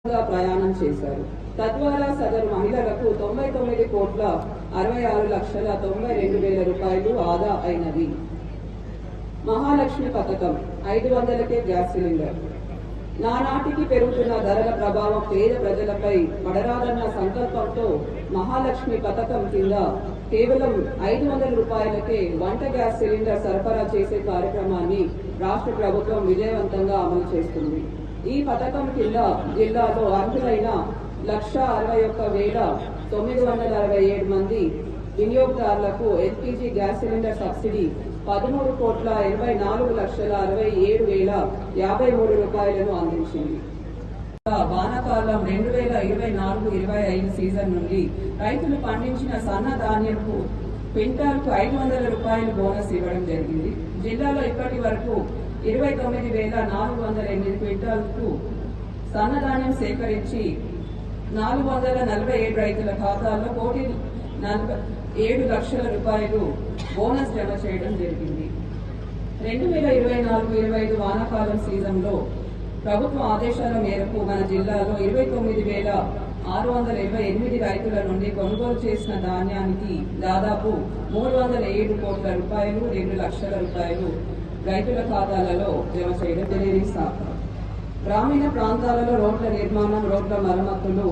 ప్రయాణం చేశారు. తద్వారా సదరు మహిళలకు 99,66,92,000 రూపాయలు ఆదా అయినవి. మహాలక్ష్మి పథకం 500కే గ్యాస్ సిలిండర్. నానాటికి పెరుగుతున్న ధరల ప్రభావం పేద ప్రజలపై పడరాదన్న సంకల్పంతో మహాలక్ష్మి పథకం కింద కేవలం 500 రూపాయలకే వంట గ్యాస్ సిలిండర్ సరఫరా చేసే కార్యక్రమాన్ని రాష్ట్ర ప్రభుత్వం విజయవంతంగా అమలు చేస్తుంది. ఈ పథకం కింద జిల్లాలో అర్హులైన 161,967 మంది వినియోగదారులకు ఎల్పీజీ గ్యాస్ సిలిండర్ సబ్సిడీ 13,84,67,053 రూపాయలను అందించింది. వానాకాలం 2024-25 సీజన్ నుండి రైతులు పండించిన సన్న ధాన్యంకు క్వింటాల్కు 500 రూపాయలు బోనస్ ఇవ్వడం జరిగింది. జిల్లాలో ఇప్పటి వరకు 29,408 క్వింటాల్కు సన్నధాన్యం సేకరించి 447 రైతుల ఖాతాల్లో 1,47 లక్షల రూపాయలు బోనస్ జమ చేయడం జరిగింది. 2024-25 వానాకాలం సీజన్లో ప్రభుత్వ ఆదేశాల మేరకు మన జిల్లాలో 29,628 రైతుల నుండి కొనుగోలు చేసిన ధాన్యానికి దాదాపు 307 కోట్ల రూపాయలు 2 లక్షల రూపాయలు రైతుల ఖాతాలలో జమ చేయడం జరిగింది. గ్రామీణ ప్రాంతాలలో రోడ్ల నిర్మాణం, రోడ్ల మరమ్మతులు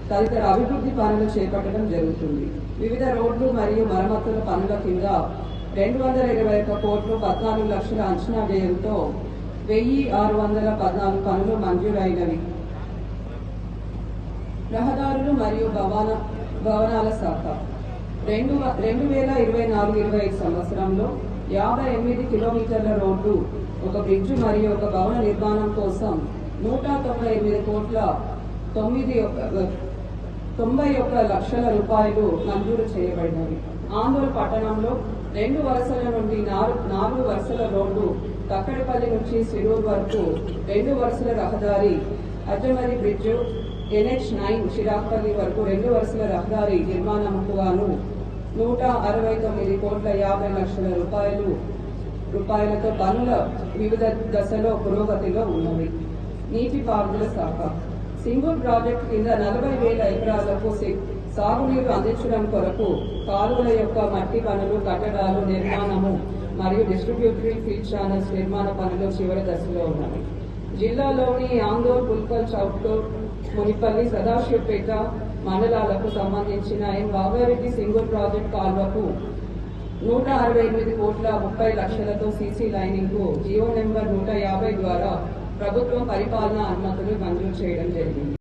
తదితర అభివృద్ధి పనులు చేపట్టడం జరుగుతుంది. వివిధ రోడ్లు మరియు మరమ్మతుల పనుల కింద 221 కోట్లు 14 లక్షల అంచనా వ్యయంతో 1,614 పనులు మంజూరైనవి. రహదారులు మరియు భవనాల శాఖ 2024-25 సంవత్సరంలో 58 కిలోమీటర్ల రోడ్డు, ఒక బ్రిడ్జి మరియు ఒక భవన నిర్మాణం కోసం 198 కోట్ల 91 లక్షల రూపాయలు మంజూరు చేయబడినవి. ఆందోళన పట్టణంలో 2 వరుసల నుండి 4 వరుసల రోడ్డు, తక్కడపల్లి నుంచి సిరూర్ వరకు 2 వరుసల రహదారి, అజ్జమరి బ్రిడ్జ్, NH9 చిరాపల్లి వరకు 2 వరుసల రహదారి నిర్మాణంకు గాను 169 కోట్ల 50 లక్షల రూపాయలతో పనుల వివిధ దశలో పురోగతిలో ఉన్నవి. నీటిపారుదల శాఖ సింగూర్ ప్రాజెక్టు కింద 40,000 ఎకరాలకు సాగునీరు అందించడం కొరకు కాలువల యొక్క మట్టి పనులు, కట్టడాలు నిర్మాణము మరియు డిస్ట్రిబ్యూటరీ ఫీల్డ్ ఛానల్స్ నిర్మాణ పనులు చివరి దశలో ఉన్నవి. జిల్లాలోని ఆందోళ్, పుల్కల్, చౌట్కూర్, మునిపల్లి, సదాశివపేట మండలాలకు సంబంధించిన బాగారెడ్డి సింగూర్ ప్రాజెక్టు కాల్వకు 168 కోట్ల 30 లక్షలతో సీసీ లైనింగ్ కు జియో నెంబర్ 150 ద్వారా ప్రభుత్వం పరిపాలనా అనుమతులు మంజూరు చేయడం జరిగింది.